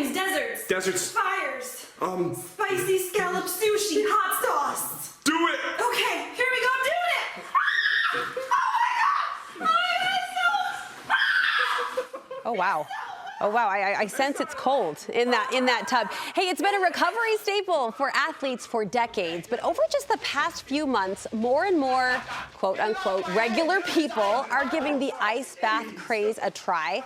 Mountains, deserts. Deserts. Fires. Spicy scallop sushi, hot sauce. Do it! Okay, here we go, I'm doing it! Oh my god! Oh, wow. Oh, wow, I sense it's cold in that tub. Hey, it's been a recovery staple for athletes for decades, but over just the past few months, more and more, quote unquote, regular people are giving the ice bath craze a try.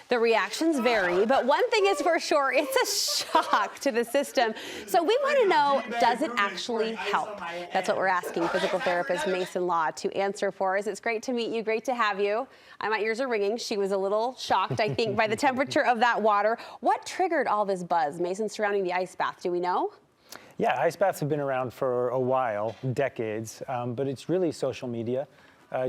The reactions vary, but one thing is for sure, it's a shock to the system. So we want to know, does it actually help? That's what we're asking physical therapist Mason Law to answer for us. It's great to meet you, great to have you. My ears are ringing. She was a little shocked, I think, by the temperature of that water. What triggered all this buzz, Mason, surrounding the ice bath? Do we know? Yeah, ice baths have been around for a while, decades, but it's really social media.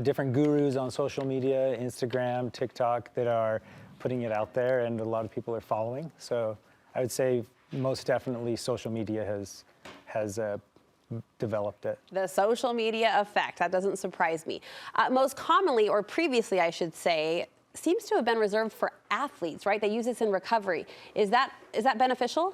Different gurus on social media, Instagram, TikTok, that are putting it out there, and a lot of people are following. So I would say most definitely social media has developed it. The social media effect, that doesn't surprise me. Most commonly, or previously I should say, seems to have been reserved for athletes, right? They use this in recovery. Is that beneficial?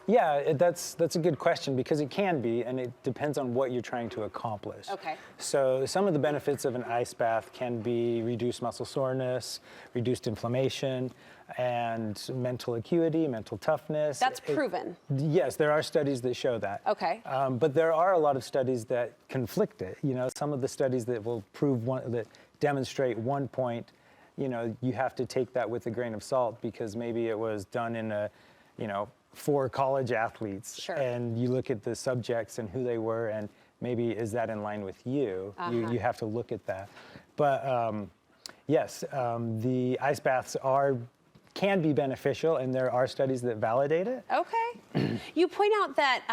Yeah, that's a good question, because it can be, and it depends on what you're trying to accomplish. Okay. So some of the benefits of an ice bath can be reduced muscle soreness, reduced inflammation, and mental acuity, mental toughness. That's proven. Yes, there are studies that show that. Okay. But there are a lot of studies that conflict it. You know, some of the studies that will prove that demonstrate one point, you know, you have to take that with a grain of salt, because maybe it was done in a, you know, for college athletes. Sure. And you look at the subjects and who they were, and maybe is that in line with you? You have to look at that. But yes, the ice baths can be beneficial, and there are studies that validate it. Okay. You point out that,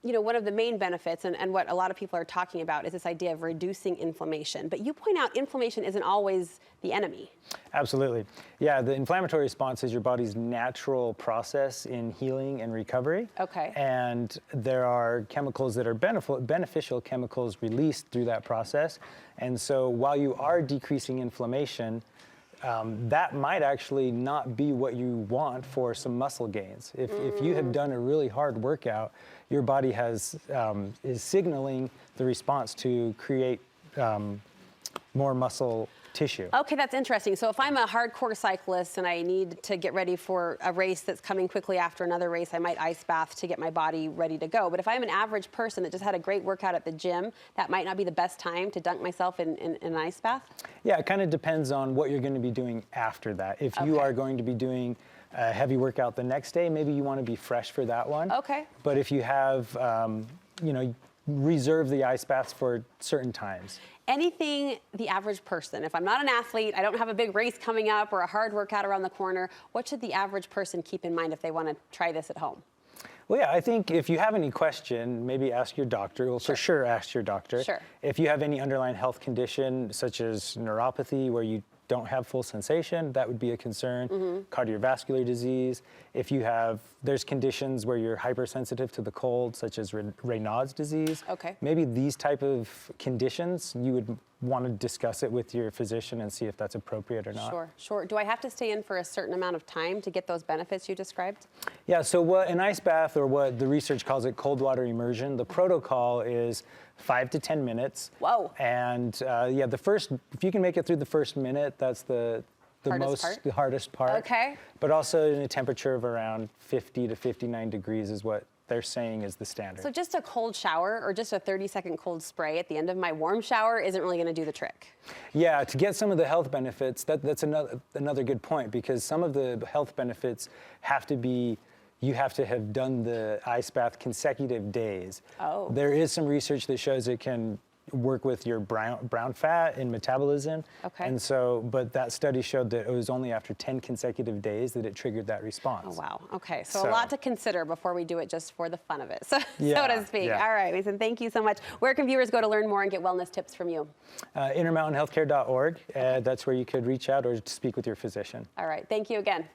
you know, one of the main benefits and what a lot of people are talking about is this idea of reducing inflammation. But you point out inflammation isn't always the enemy. Absolutely. Yeah, the inflammatory response is your body's natural process in healing and recovery. Okay. And there are chemicals that are beneficial chemicals released through that process. And so while you are decreasing inflammation, that might actually not be what you want for some muscle gains. If you have done a really hard workout, your body is signaling the response to create more muscle tissue. Okay, that's interesting. So if I'm a hardcore cyclist and I need to get ready for a race that's coming quickly after another race, I might ice bath to get my body ready to go. But if I'm an average person that just had a great workout at the gym, that might not be the best time to dunk myself in an ice bath? Yeah, it kind of depends on what you're going to be doing after that. If you are going to be doing a heavy workout the next day, maybe you want to be fresh for that one. Okay. But if you have, you know, reserve the ice baths for certain times. Anything the average person, if I'm not an athlete, I don't have a big race coming up or a hard workout around the corner, what should the average person keep in mind if they want to try this at home? Well, yeah, I think if you have any question, maybe ask your doctor. Well, for sure, ask your doctor. Sure. If you have any underlying health condition, such as neuropathy, where you don't have full sensation, that would be a concern. Cardiovascular disease. If you have, there's conditions where you're hypersensitive to the cold, such as Raynaud's disease. Okay. Maybe these type of conditions, you would want to discuss it with your physician and see if that's appropriate or not. Sure, sure. Do I have to stay in for a certain amount of time to get those benefits you described? Yeah, so what an ice bath, or what the research calls it, cold water immersion, the protocol is 5 to 10 minutes. Whoa. And yeah, if you can make it through the first minute, that's the hardest part. Okay. But also in a temperature of around 50 to 59 degrees is what they're saying is the standard. So just a cold shower or just a 30-second cold spray at the end of my warm shower isn't really going to do the trick? Yeah, to get some of the health benefits, that's another good point, because some of the health benefits have to be, you have to have done the ice bath consecutive days. Oh. There is some research that shows it can work with your brown fat and metabolism. Okay. And so, but that study showed that it was only after 10 consecutive days that it triggered that response. Oh, wow. Okay, so a lot to consider before we do it just for the fun of it, so Yeah, to speak. yeah. All right, Mason, thank you so much. Where can viewers go to learn more and get wellness tips from you? Intermountainhealthcare.org. That's where you could reach out or speak with your physician. All right, thank you again.